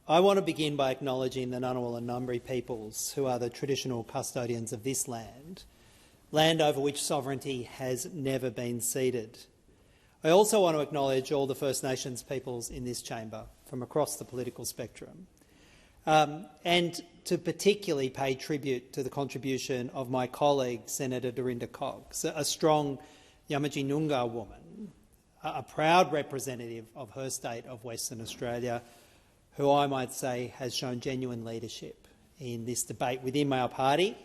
I want to begin by acknowledging the Ngunnawal and Ngambri peoples, who are the traditional custodians of this land, land over which sovereignty has never been ceded. I also want to acknowledge all the First Nations peoples in this chamber from across the political spectrum, and to particularly pay tribute to the contribution of my colleague, Senator Dorinda Cox, a strong Yamatji Noongar woman, a proud representative of her state of Western Australia, who I might say has shown genuine leadership in this debate within our party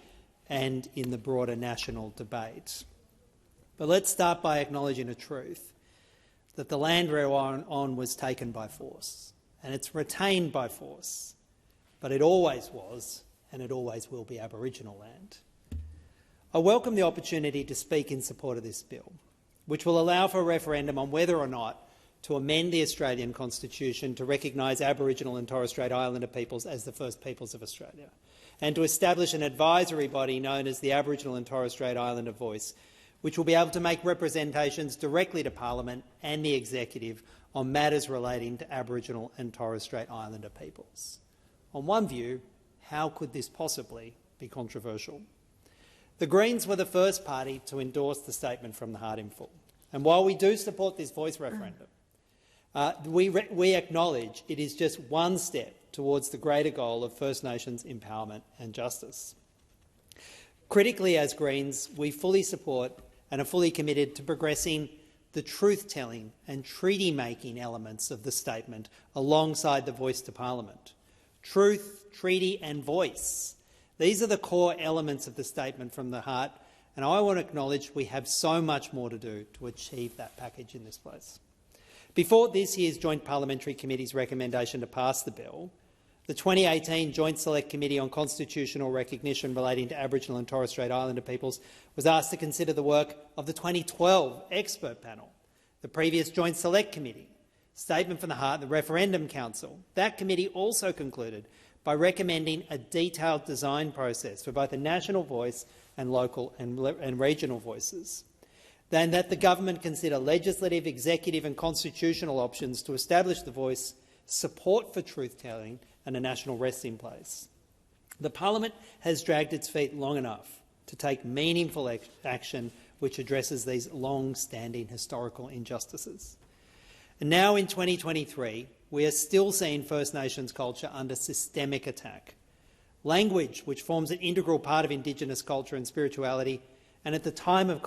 and in the broader national debate. But let's start by acknowledging a truth, that the land we're on was taken by force, and it's retained by force, but it always was and it always will be Aboriginal land. I welcome the opportunity to speak in support of this bill, which will allow for a referendum on whether or not to amend the Australian Constitution to recognise Aboriginal and Torres Strait Islander peoples as the first peoples of Australia, and to establish an advisory body known as the Aboriginal and Torres Strait Islander Voice, which will be able to make representations directly to Parliament and the Executive on matters relating to Aboriginal and Torres Strait Islander peoples. On one view, how could this possibly be controversial? The Greens were the first party to endorse the statement from the heart in full. And while we do support this voice referendum, we acknowledge it is just one step towards the greater goal of First Nations empowerment and justice. Critically, as Greens, we fully support and are fully committed to progressing the truth-telling and treaty-making elements of the statement alongside the voice to Parliament. Truth, treaty and voice. These are the core elements of the statement from the heart, and I want to acknowledge we have so much more to do to achieve that package in this place. Before this year's Joint Parliamentary Committee's recommendation to pass the bill, the 2018 Joint Select Committee on Constitutional Recognition relating to Aboriginal and Torres Strait Islander peoples was asked to consider the work of the 2012 expert panel, the previous Joint Select Committee, Statement from the Heart, the Referendum Council. That committee also concluded by recommending a detailed design process for both a national voice and local and regional voices. Then that the government consider legislative, executive and constitutional options to establish the voice, support for truth-telling and a national resting place. The Parliament has dragged its feet long enough to take meaningful action which addresses these long-standing historical injustices. And now in 2023, we are still seeing First Nations culture under systemic attack. Language, which forms an integral part of Indigenous culture and spirituality, and at the time of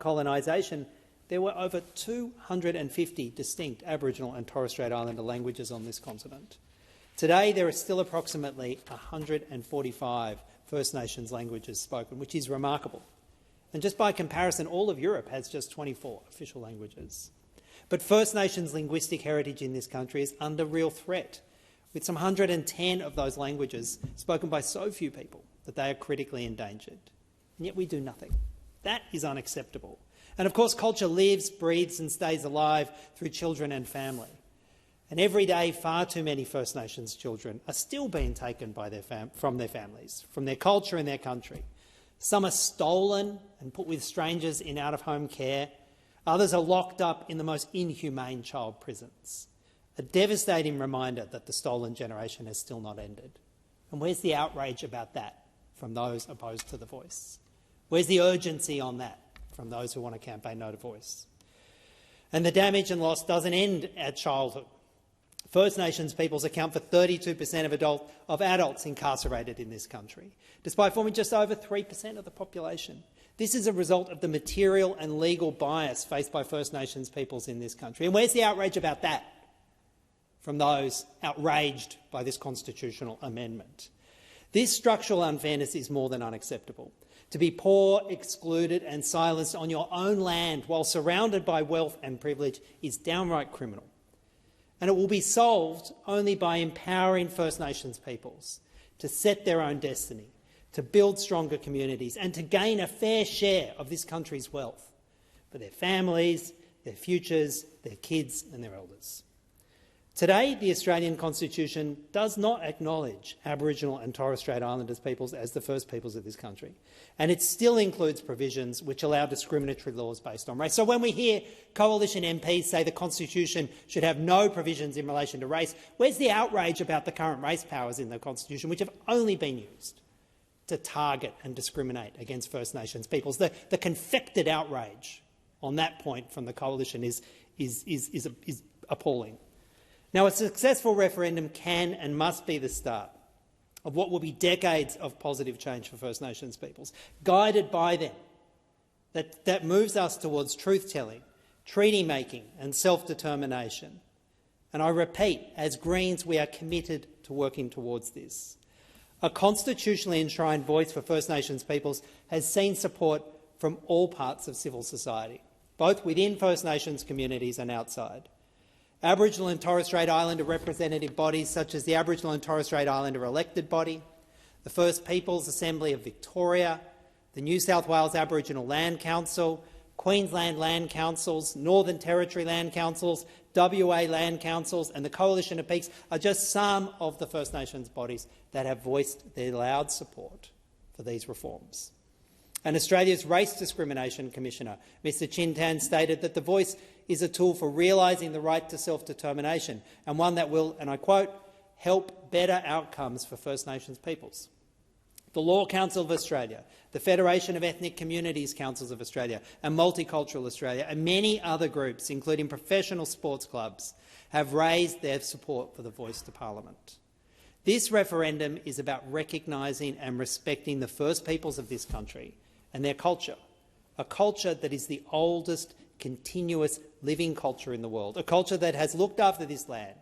colonisation, there were over 250 distinct Aboriginal and Torres Strait Islander languages on this continent. Today, there are still approximately 145 First Nations languages spoken, which is remarkable. And just by comparison, all of Europe has just 24 official languages. But First Nations linguistic heritage in this country is under real threat, with some 110 of those languages spoken by so few people that they are critically endangered. And yet we do nothing. That is unacceptable. And of course, culture lives, breathes and stays alive through children and family. And every day, far too many First Nations children are still being taken by from their families, from their culture and their country. Some are stolen and put with strangers in out-of-home care. Others are locked up in the most inhumane child prisons. A devastating reminder that the stolen generation has still not ended. And where's the outrage about that from those opposed to the voice? Where's the urgency on that from those who want to campaign No to Voice? And the damage and loss doesn't end at childhood. First Nations peoples account for 32% of adults incarcerated in this country, despite forming just over 3% of the population. This is a result of the material and legal bias faced by First Nations peoples in this country. And where's the outrage about that from those outraged by this constitutional amendment? This structural unfairness is more than unacceptable. To be poor, excluded and silenced on your own land while surrounded by wealth and privilege is downright criminal. And it will be solved only by empowering First Nations peoples to set their own destiny, to build stronger communities and to gain a fair share of this country's wealth for their families, their futures, their kids and their elders. Today, the Australian Constitution does not acknowledge Aboriginal and Torres Strait Islanders peoples as the first peoples of this country, and it still includes provisions which allow discriminatory laws based on race. So when we hear coalition MPs say the Constitution should have no provisions in relation to race, where's the outrage about the current race powers in the Constitution, which have only been used to target and discriminate against First Nations peoples? The confected outrage on that point from the coalition is appalling. Now, a successful referendum can and must be the start of what will be decades of positive change for First Nations peoples, guided by them, that moves us towards truth-telling, treaty-making and self-determination. And I repeat, as Greens, we are committed to working towards this. A constitutionally enshrined voice for First Nations peoples has seen support from all parts of civil society, both within First Nations communities and outside. Aboriginal and Torres Strait Islander representative bodies such as the Aboriginal and Torres Strait Islander elected body, the First Peoples Assembly of Victoria, the New South Wales Aboriginal Land Council, Queensland Land Councils, Northern Territory Land Councils, WA Land Councils and the Coalition of Peaks are just some of the First Nations bodies that have voiced their loud support for these reforms. And Australia's Race Discrimination Commissioner, Mr Chintan, stated that the voice is a tool for realising the right to self-determination and one that will, and I quote, help better outcomes for First Nations peoples. The Law Council of Australia, the Federation of Ethnic Communities Councils of Australia and Multicultural Australia and many other groups, including professional sports clubs, have raised their support for the voice to Parliament. This referendum is about recognising and respecting the First Peoples of this country and their culture, a culture that is the oldest continuous living culture in the world, a culture that has looked after this land,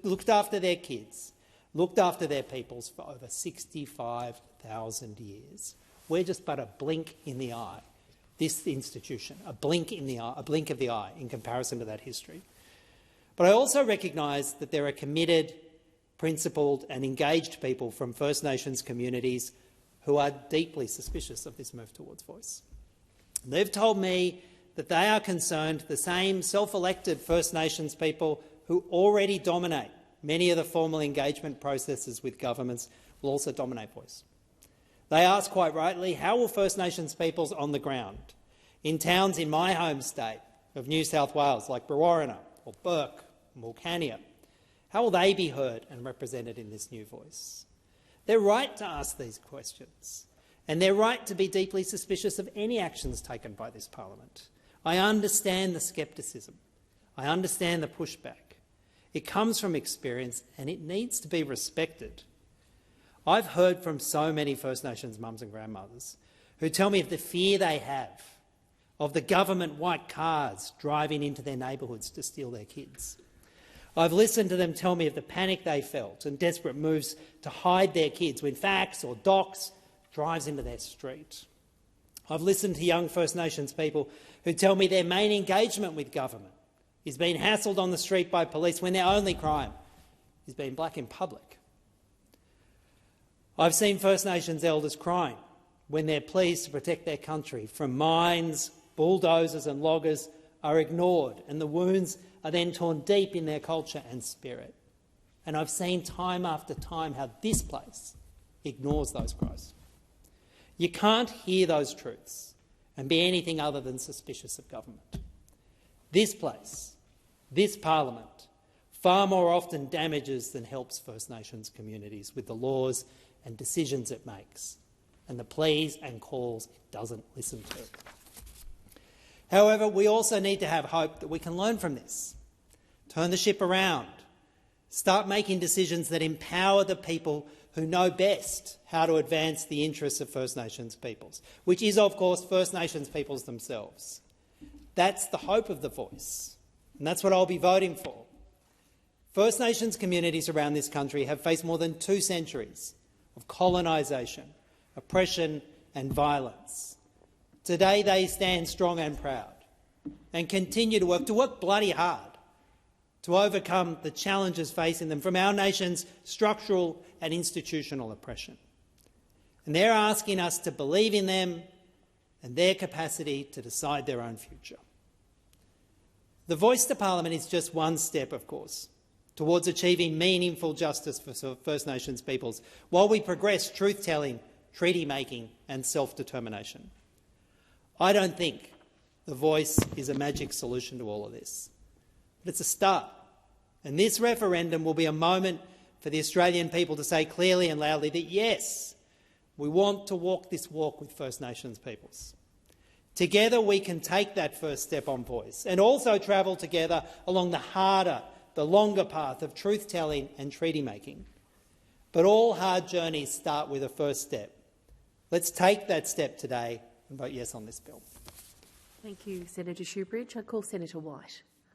looked after their kids, looked after their peoples for over 65,000 years. We're just but a blink in the eye, this institution, a blink in the eye, a blink of the eye in comparison to that history. But I also recognise that there are committed, principled and engaged people from First Nations communities who are deeply suspicious of this move towards voice. They've told me that they are concerned the same self-elected First Nations people who already dominate many of the formal engagement processes with governments will also dominate voice. They ask quite rightly, how will First Nations peoples on the ground, in towns in my home state of New South Wales like Brewarrina or Burke or Wilcannia, how will they be heard and represented in this new voice? They're right to ask these questions, and they're right to be deeply suspicious of any actions taken by this parliament. I understand the scepticism. I understand the pushback. It comes from experience and it needs to be respected. I've heard from so many First Nations mums and grandmothers who tell me of the fear they have of the government white cars driving into their neighbourhoods to steal their kids. I've listened to them tell me of the panic they felt and desperate moves to hide their kids when fax or docs drives into their street. I've listened to young First Nations people who tell me their main engagement with government is being hassled on the street by police when their only crime is being black in public. I've seen First Nations elders crying when their pleas to protect their country from mines, bulldozers and loggers are ignored and the wounds are then torn deep in their culture and spirit. And I've seen time after time how this place ignores those cries. You can't hear those truths and be anything other than suspicious of government. This place, this parliament, far more often damages than helps First Nations communities with the laws and decisions it makes, and the pleas and calls it doesn't listen to. However, we also need to have hope that we can learn from this, turn the ship around, start making decisions that empower the people who know best how to advance the interests of First Nations peoples, which is, of course, First Nations peoples themselves. That's the hope of the voice, and that's what I'll be voting for. First Nations communities around this country have faced more than 2 centuries of colonisation, oppression and violence. Today they stand strong and proud and continue to work bloody hard to overcome the challenges facing them from our nation's structural and institutional oppression. And they're asking us to believe in them and their capacity to decide their own future. The voice to Parliament is just one step, of course, towards achieving meaningful justice for First Nations peoples, while we progress truth-telling, treaty-making and self-determination. I don't think the voice is a magic solution to all of this, but it's a start. And this referendum will be a moment for the Australian people to say clearly and loudly that, yes, we want to walk this walk with First Nations peoples. Together we can take that first step on voice and also travel together along the harder, the longer path of truth-telling and treaty-making. But all hard journeys start with a first step. Let's take that step today and vote yes on this bill. Thank you, Senator Shoebridge. I call Senator White.